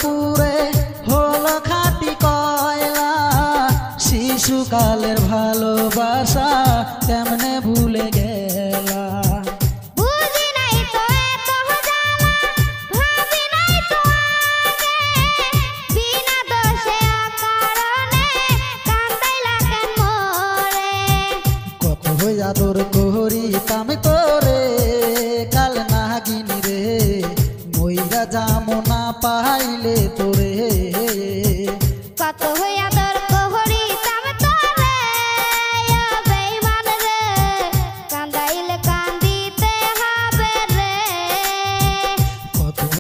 পুরে হলো খাঁটি কয়লা। শিশুকালের ভালোবাসা কেমনে ভুলে গেলা। আদর করিতাম তোরে কাল নাগিনী রে, মইরা যামো না পাইলে তোরে। কত হইয়া